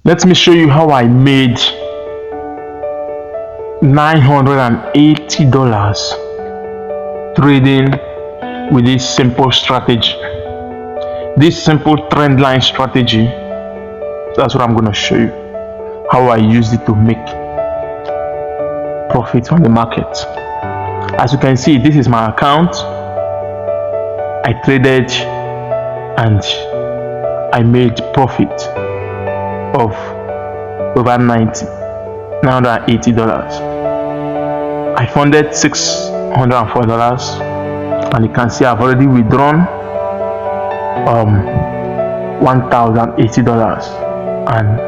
Let me show you how I made $980 trading with this simple strategy, this simple trend line strategy. That's what I'm going to show you, how I used it to make profit on the market. As you can see, this is my account. I traded and I made profit of over $980. I funded $604, and you can see I've already withdrawn $1,080, and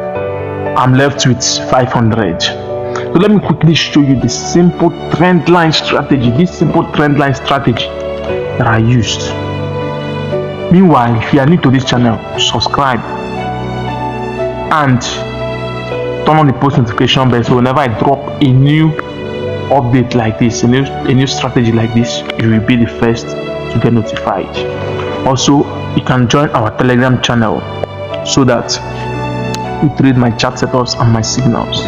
I'm left with $500. So let me quickly show you the simple trend line strategy, that I used. Meanwhile, if you are new to this channel, subscribe and turn on the post notification bell, so whenever I drop a new update like this, a new strategy like this, you will be the first to get notified. Also, you can join our Telegram channel so that you trade my chart setups and my signals.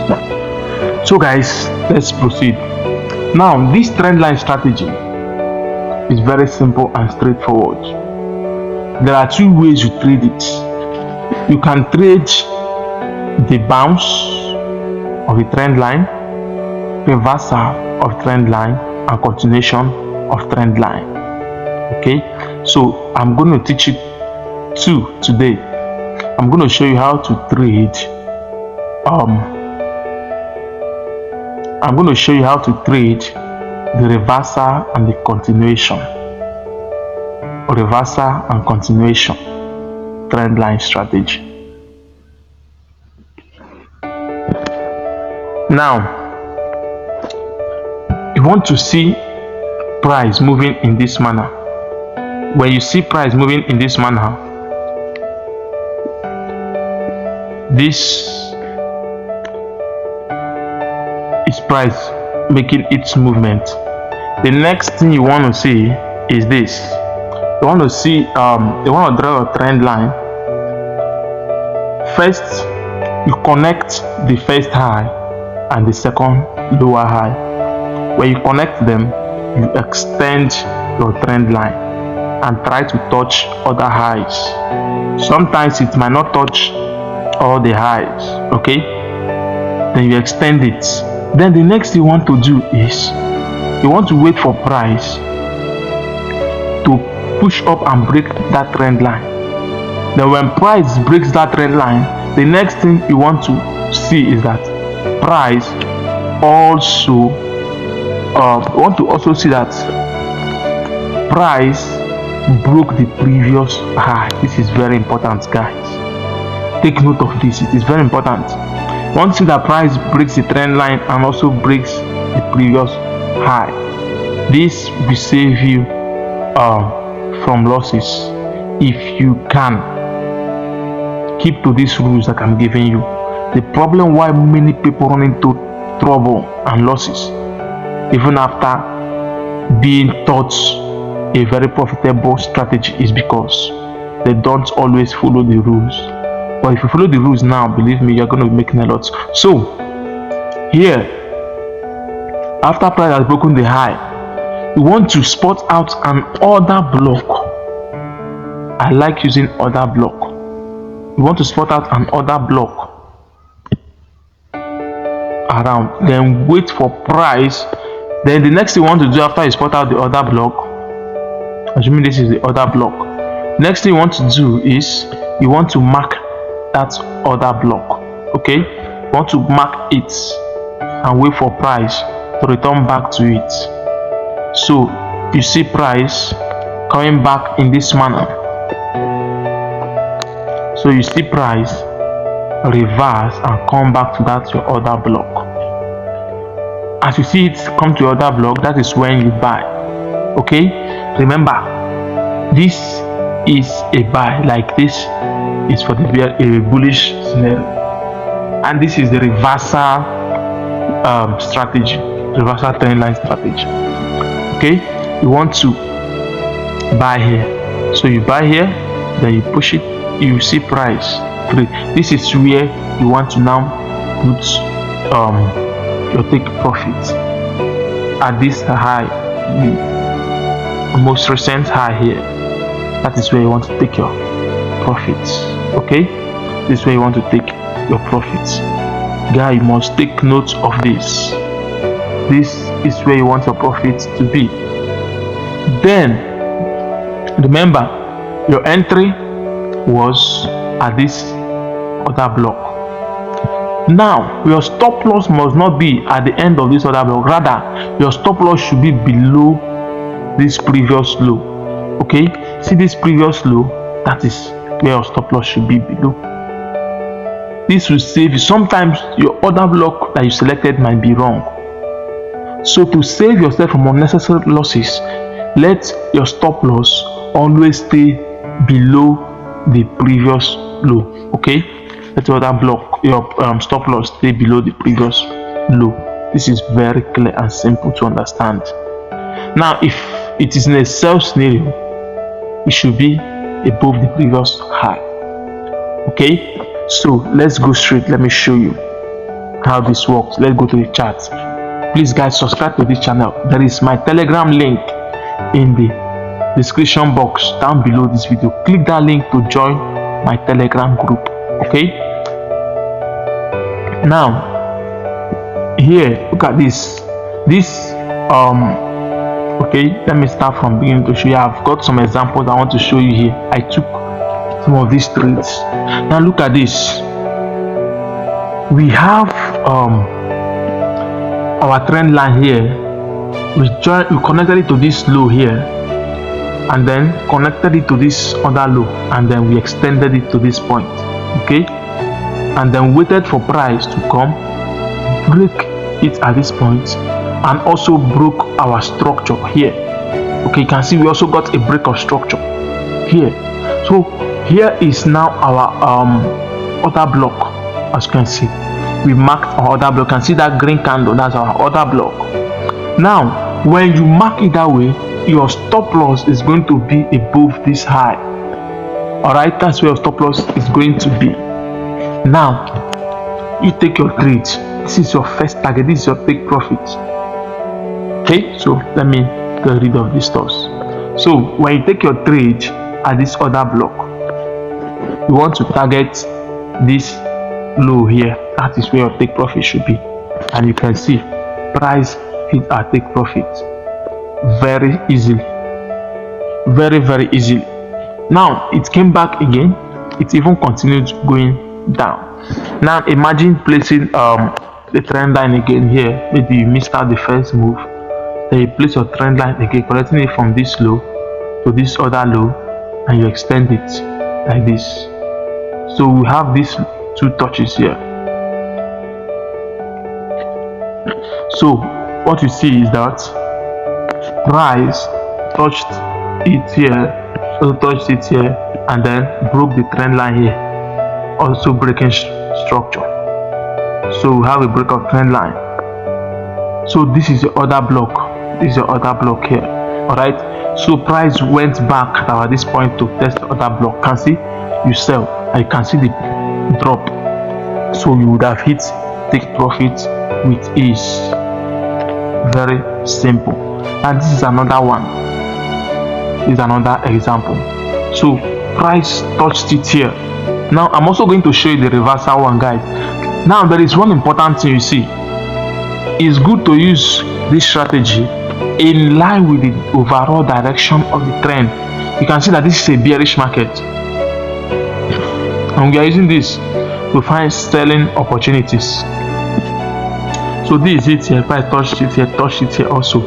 So guys, let's proceed. Now, this trend line strategy is very simple and straightforward. There are two ways you trade it. You can trade the bounce of the trend line, reversal of trend line, and continuation of trend line. Okay, so I'm going to teach you two today. I'm going to show you how to trade the reversal and the continuation, trend line strategy. Now, you want to see price moving in this manner. When you see price moving in this manner, this is price making its movement. The next thing you want to see is this. You want to see you want to draw a trend line. First, you connect the first high and the second lower high. When you connect them, you extend your trend line and try to touch other highs. Sometimes it might not touch all the highs. Okay, then you extend it. Then the next thing you want to do is you want to wait for price to push up and break that trend line. Then when price breaks that trend line, the next thing you want to see is that price also see that price broke the previous high. This is very important, guys. Take note of this. It is very important. Once that price breaks the trend line and also breaks the previous high, this will save you from losses if you can keep to these rules that I'm giving you. The problem why many people run into trouble and losses even after being taught a very profitable strategy is because they don't always follow the rules. But if you follow the rules now, believe me, you're going to be making a lot. So here, after price has broken the high, you want to spot out an order block. I like using order block. You want to spot out an order block around, then wait for price. Then the next thing you want to do after you spot out the order block, assuming this is the order block, next thing you want to do is you want to mark that order block. Okay, you want to mark it and wait for price to return back to it. So you see price coming back in this manner. So you see price reverse and come back to that your order block. As you see it come to your order block, that is when you buy. Okay, remember, this is a buy. Like this is for the a bullish scenario, and this is the reversal strategy, reversal trend line strategy. Okay, you want to buy here, so you buy here, then you push it, you see price trade. This is where you want to now put your take profit at this high, the most recent high here. That is where you want to take your profits. Okay, this is where you want to take your profits. Guy, you must take note of this. This is where you want your profits to be. Then remember, your entry was at this other block. Now your stop loss must not be at the end of this other block, rather your stop loss should be below this previous low. Okay, see this previous low, that is where your stop loss should be below. This will save you. Sometimes your other block that you selected might be wrong, so to save yourself from unnecessary losses, let your stop loss always stay below the previous low. Okay, let your other block, your stop loss, stay below the previous low. This is very clear and simple to understand. Now if it is in a sell scenario, it should be above the previous high. Okay, so let's go straight. Let me show you how this works. Let's go to the chart. Please guys, subscribe to this channel. There is my Telegram link in the description box down below this video. Click that link to join my Telegram group. Okay, now here, look at this okay, let me start from beginning to show you. I've got some examples I want to show you here. I took some of these trades. Now look at this. We have our trend line here. We connected it to this low here, and then connected it to this other low, and then we extended it to this point. Okay, and then waited for price to come, break it at this point, and also broke our structure here. Okay, you can see we also got a break of structure here. So here is now our other block. As you can see, we marked our other block. You can see that green candle, that's our other block. Now when you mark it that way, your stop loss is going to be above this high. All right, that's where your stop loss is going to be. Now you take your trade. This is your first target. This is your take profit. Okay, so let me get rid of this stuff. So when you take your trade at this other block, you want to target this low here. That is where your take profit should be, and you can see price hit our take profit very easily, very easily. Now it came back again. It even continued going down. Now imagine placing the trend line again here. Maybe you missed out the first move, then you place your trend line again, connecting it from this low to this other low, and you extend it like this. So we have these two touches here. So what you see is that price touched it here, also touched it here, and then broke the trend line here, also breaking structure. So we have a break of trend line. So this is the other block. This is your other block here. All right, so price went back at this point to test the other block. Can see you sell, and you can see the drop, so you would have hit take profit with ease. Very simple. And this is another one. This is another example. So price touched it here. Now I'm also going to show you the reversal one, guys. Now there is one important thing you see. It's good to use this strategy in line with the overall direction of the trend. You can see that this is a bearish market, and we are using this to find selling opportunities. So this is it here. Price touched it here also,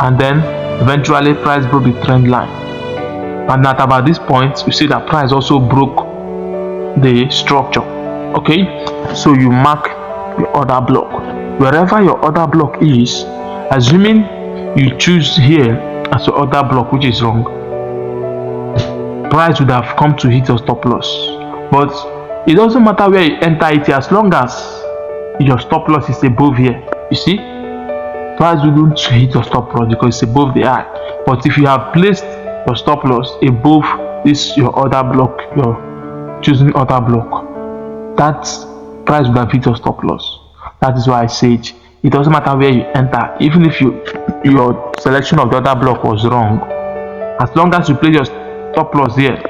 and then eventually price broke the trend line. And at about this point, you see that price also broke the structure. Okay, so you mark your other block. Wherever your other block is, assuming you choose here as your other block, which is wrong, price would have come to hit your stop loss. But it doesn't matter where you enter it, as long as your stop loss is above here. You see, price wouldn't hit your stop loss because it's above the high. But if you have placed your stop loss above this your other block, your choosing other block, that price would have hit your stop loss. That is why I said it doesn't matter where you enter, even if your selection of the other block was wrong, as long as you place your stop loss here,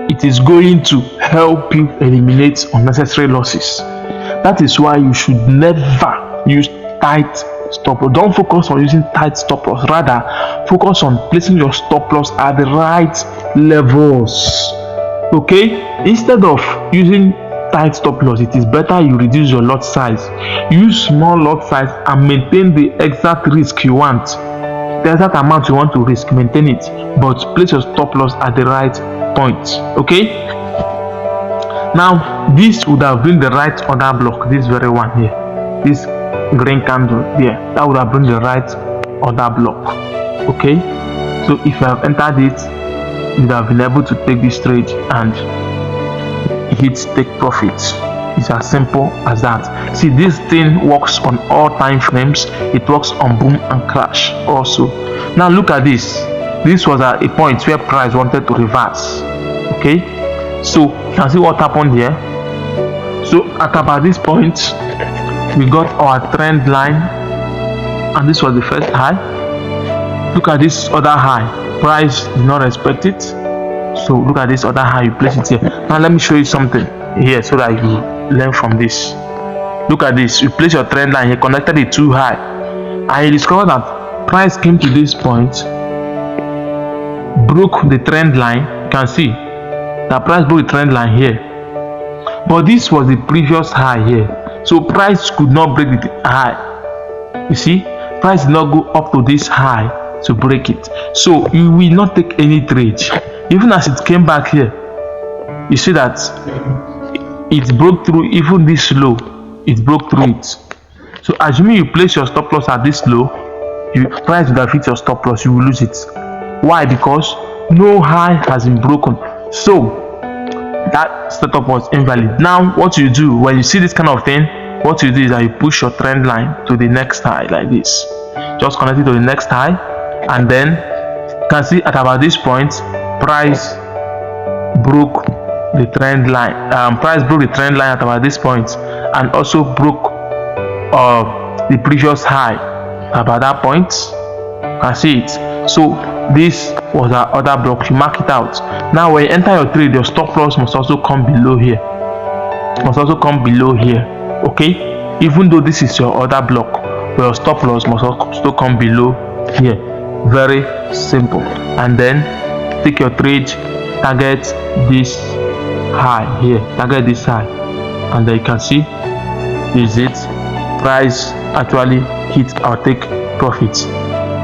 it is going to help you eliminate unnecessary losses. That is why you should never use tight stop loss. Don't focus on using tight stop loss, rather focus on placing your stop loss at the right levels. Okay, instead of using tight stop loss, it is better you reduce your lot size. Use small lot size and maintain the exact risk you want, the exact amount you want to risk. Maintain it, but place your stop loss at the right point. Okay, now this would have been the right order block, this very one here, this green candle there, that would have been the right order block. Okay, so if you have entered it, you would have been able to take this trade and hit take profit. It's as simple as that. See, this thing works on all time frames. It works on boom and crash also. Now look at this. This was at a point where price wanted to reverse. Okay, so you can see what happened here. So at about this point, we got our trend line, and this was the first high. Look at this other high. Price did not respect it. So look at this other high, you place it here. Now let me show you something here so that you learn from this. Look at this. You place your trend line here, connected it too high, and you discover that price came to this point, broke the trend line. You can see that price broke the trend line here, but this was the previous high here, so price could not break the high. You see, price did not go up to this high to break it, so you will not take any trade. Even as it came back here, you see that it broke through even this low. It broke through it. So assuming you place your stop loss at this low, you price would have hit your stop loss, you will lose it. Why? Because no high has been broken, so that setup was invalid. Now what you do when you see this kind of thing, what you do is that you push your trend line to the next high like this. Just connect it to the next high, and then you can see at about this point, price broke the trend line. Price broke the trend line at about this point, and also broke the previous high about that point. You can see it. So this was our other block. You mark it out. Now when you enter your trade, your stop loss must also come below here. Must also come below here. Okay, even though this is your other block, your stop loss must also come below here. Very simple. And then take your trade, target this high here, target this high, and then you can see this is it. Price actually hit our take profit.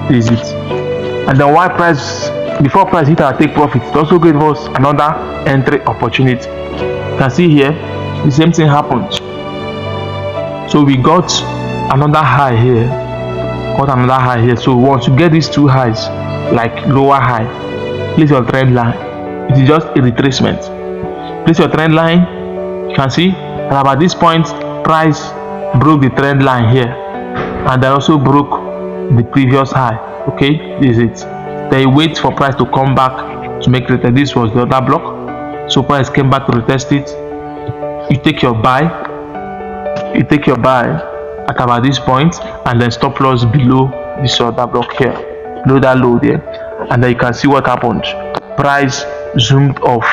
This is it. And then why price, before price hit our take profit, it also gave us another entry opportunity. You can see here the same thing happened. So we got another high here, so once you get these two highs, like lower high, place your trend line. It is just a retracement. Place your trend line. You can see at about this point, price broke the trend line here, and then also broke the previous high. Okay, this is it. Then you wait for price to come back to make retest. This was the other block, so price came back to retest it. You take your buy. At about this point, and then stop loss below this other block here, below that low there, and then you can see what happened. Price zoomed off,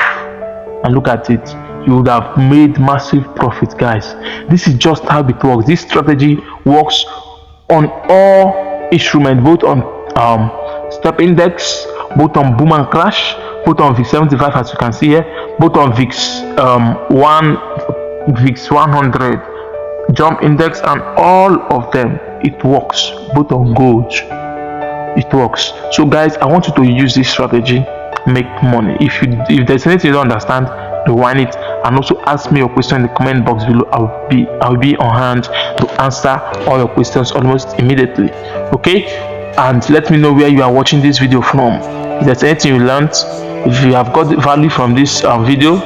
and look at it. You would have made massive profit, guys. This is just how it works. This strategy works on all instruments, both on step index, both on boom and crash, both on VIX 75 as you can see here, both on VIX 100, jump index, and all of them. It works. Both on gold, it works. So guys, I want you to use this strategy, make money. If there's anything you don't understand, rewind it and also ask me your question in the comment box below. I'll be on hand to answer all your questions almost immediately. Okay, and let me know where you are watching this video from. If there's anything you learned, if you have got value from this video,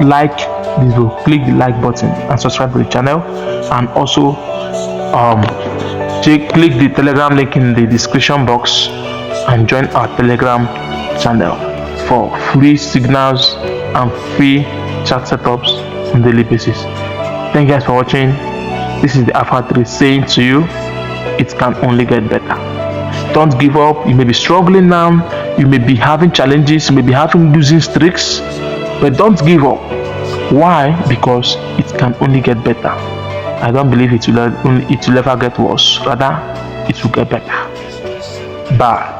like this video, click the like button and subscribe to the channel, and also click the Telegram link in the description box and join our Telegram channel for free signals and free chat setups on daily basis. Thank you guys for watching. This is the Alpha 3 saying to you, it can only get better. Don't give up. You may be struggling now, you may be having challenges, you may be having losing streaks, but don't give up. Why? Because it can only get better. I don't believe it will ever get worse, rather it will get better. Bye.